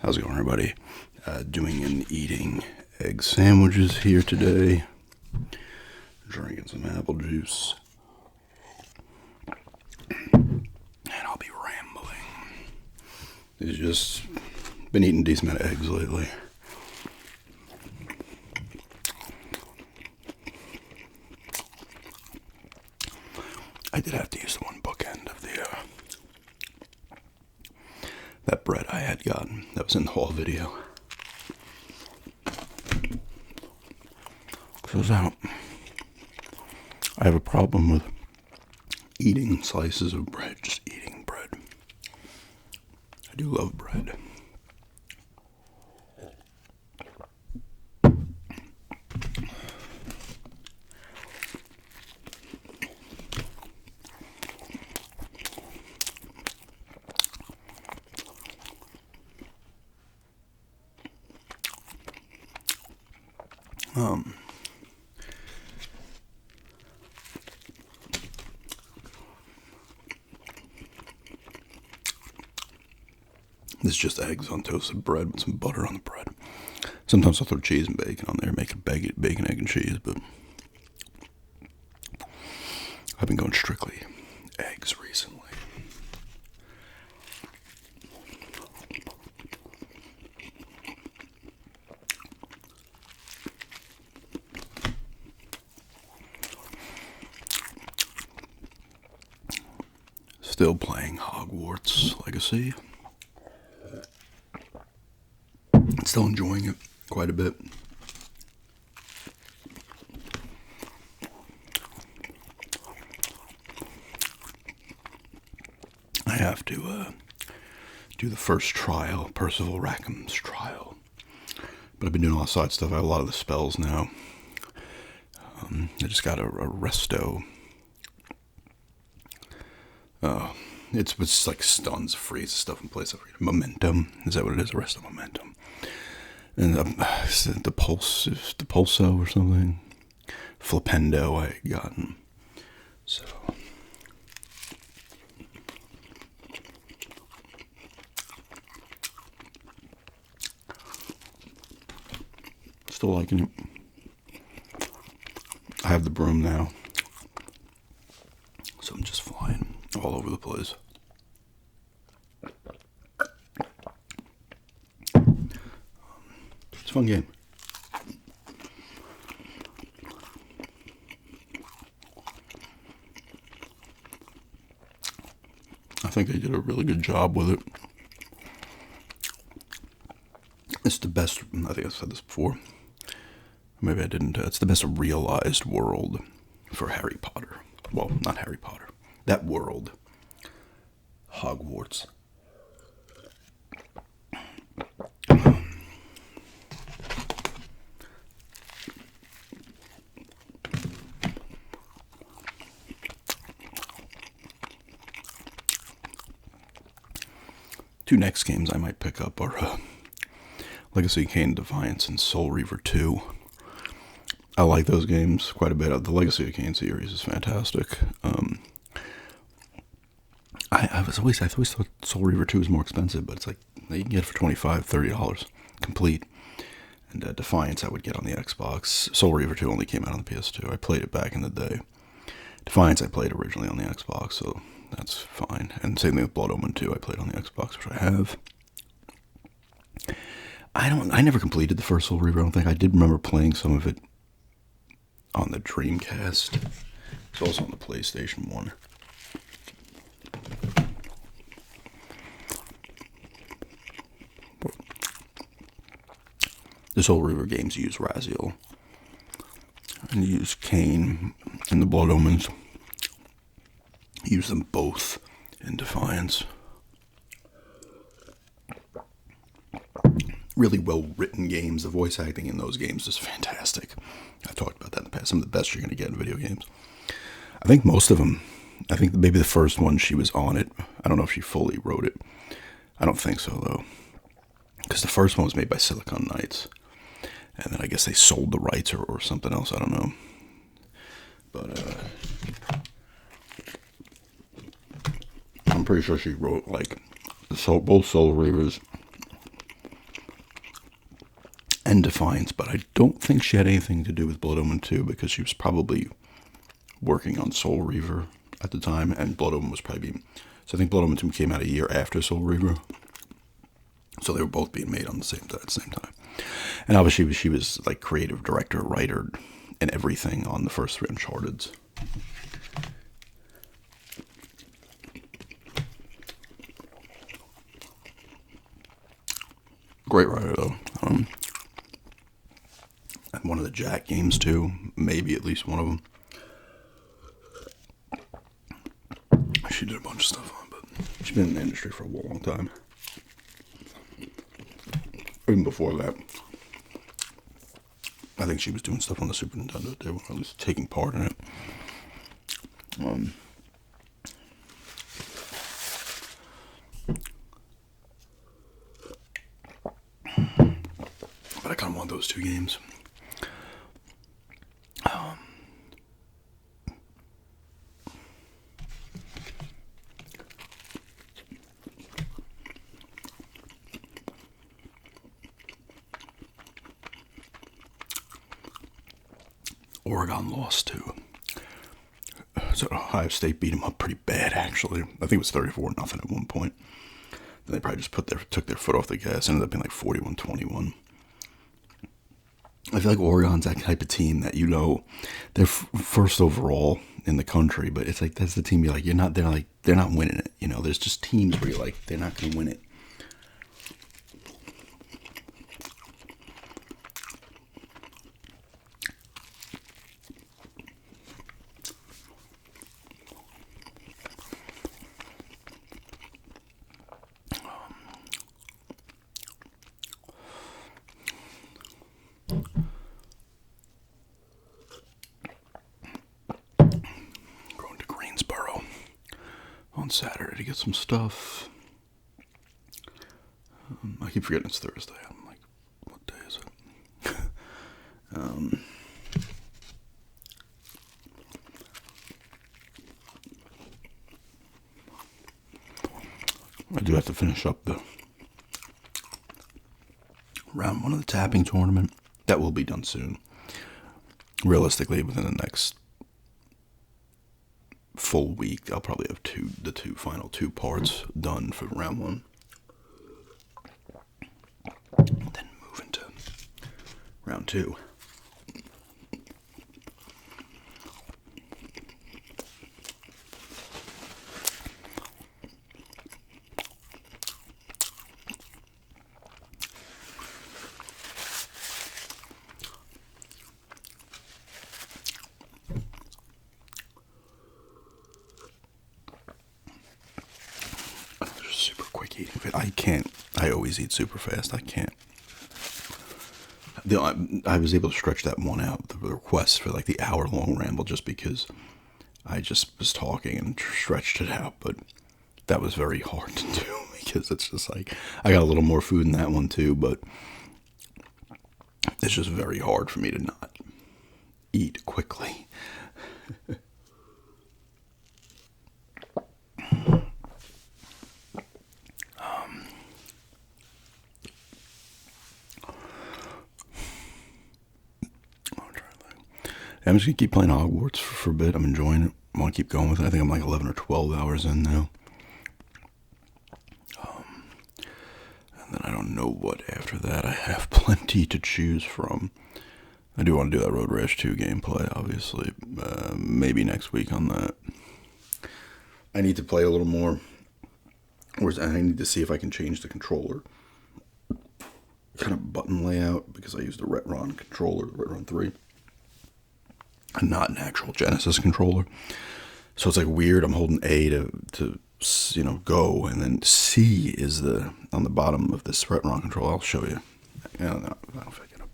How's it going, everybody? Doing and eating egg sandwiches here today. Drinking some apple juice. And I'll be rambling. It's just been eating a decent amount of eggs lately. I did have to use the one bookend of the that bread I had gotten that was in the haul video. Close out. I have a problem with eating slices of bread, just eating bread. I do love bread. This is just eggs on toasted bread with some butter on the bread. Sometimes I'll throw cheese and bacon on there, make it bacon, egg, and cheese, but I've been going strictly eggs recently. Still playing Hogwarts Legacy. Still enjoying it quite a bit. I have to do the first trial, Percival Rackham's trial. But I've been doing a lot of side stuff. I have a lot of the spells now. I just got a resto. It's like stuns, freeze stuff in place of momentum. Is that what it is? Resto momentum. And the pulso or something. Flipendo I had gotten. So still liking it. I have the broom now. So I'm just flying all over the place. It's a fun game. I think they did a really good job with it. It's the best, I think I said this before. Maybe I didn't. It's the best realized world for Harry Potter. Well, not Harry Potter. That world. Hogwarts. Two next games I might pick up are Legacy of Kain Defiance and Soul Reaver 2. I like those games quite a bit. The Legacy of Kain series is fantastic. I always thought Soul Reaver 2 was more expensive, but it's like you can get it for $25, $30 complete. And Defiance I would get on the Xbox. Soul Reaver 2 only came out on the PS2. I played it back in the day. Defiance I played originally on the Xbox, so that's fine. And same thing with Blood Omen 2. I played on the Xbox, which I have. I never completed the first Soul Reaver, I don't think. I did remember playing some of it on the Dreamcast. It's also on the PlayStation 1. The Soul Reaver games use Raziel. And use Kain and the Blood Omens. Use them both in Defiance. Really well written games. The voice acting in those games is fantastic. I've talked about that in the past. Some of the best you're going to get in video games. I think most of them. I think maybe the first one she was on it. I don't know if she fully wrote it. I don't think so though. Because the first one was made by Silicon Knights. And then I guess they sold the rights or something else. I don't know. But I'm pretty sure she wrote like both Soul Reavers and Defiance, but I don't think she had anything to do with Blood Omen 2 because she was probably working on Soul Reaver at the time, and Blood Omen was probably being... So I think Blood Omen 2 came out a year after Soul Reaver. So they were both being made on the same at the same time. And obviously she was like creative director, writer, and everything on the first 3 Uncharted's. Great writer though. And one of the Jack games too, maybe at least one of them. She did a bunch of stuff on, but she's been in the industry for a long time. Even before that, I think she was doing stuff on the Super Nintendo too, or at least taking part in it. But I kind of want those 2 games. Oregon lost to. So Ohio State beat them up pretty bad, actually. I think it was 34-0 at one point. Then they probably just took their foot off the gas. Ended up being like 41-21. I feel like Oregon's that type of team that, you know, they're first overall in the country, but it's like that's the team you're like, they're not winning it. You know, there's just teams where you're like, they're not going to win it. Saturday to get some stuff. I keep forgetting it's Thursday. I'm like, what day is it? I do have to finish up the round 1 of the tapping tournament. That will be done soon. Realistically, within the next full week, I'll probably have the final two parts done for round 1. Then move into round 2. I always eat super fast. I can't. I was able to stretch that one out, the request for like the hour-long ramble, just because I just was talking and stretched it out. But that was very hard to do because it's just like, I got a little more food in that one too, but it's just very hard for me to not eat quickly. I'm just going to keep playing Hogwarts for a bit. I'm enjoying it. I want to keep going with it. I think I'm like 11 or 12 hours in now. And then I don't know what after that. I have plenty to choose from. I do want to do that Road Rash 2 gameplay, obviously. Maybe next week on that. I need to play a little more. I need to see if I can change the controller kind of button layout, because I used the Retron controller, the Retron 3. And not an actual Genesis controller. So it's like weird. I'm holding A to go, and then C is on the bottom of this Retron controller. I'll show you. I don't know if I get up.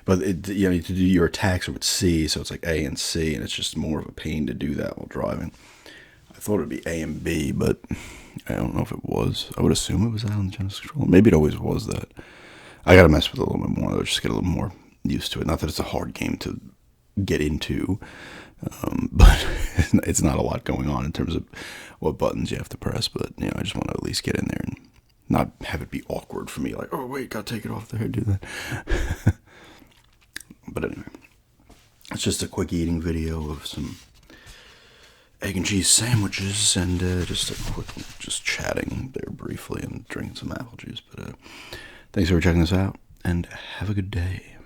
But to do your attacks with C, so it's like A and C, and it's just more of a pain to do that while driving. I thought it'd be A and B, but I don't know if it was. I would assume it was that on the Genesis controller. Maybe it always was that. I gotta mess with it a little bit more, though, just get a little more used to it. Not that it's a hard game to get into, but it's not a lot going on in terms of what buttons you have to press, but I just want to at least get in there and not have it be awkward for me, like, oh wait, gotta take it off there, do that. But anyway, it's just a quick eating video of some egg and cheese sandwiches, and just a quick, just chatting there briefly and drinking some apple juice. But thanks for checking this out, and have a good day.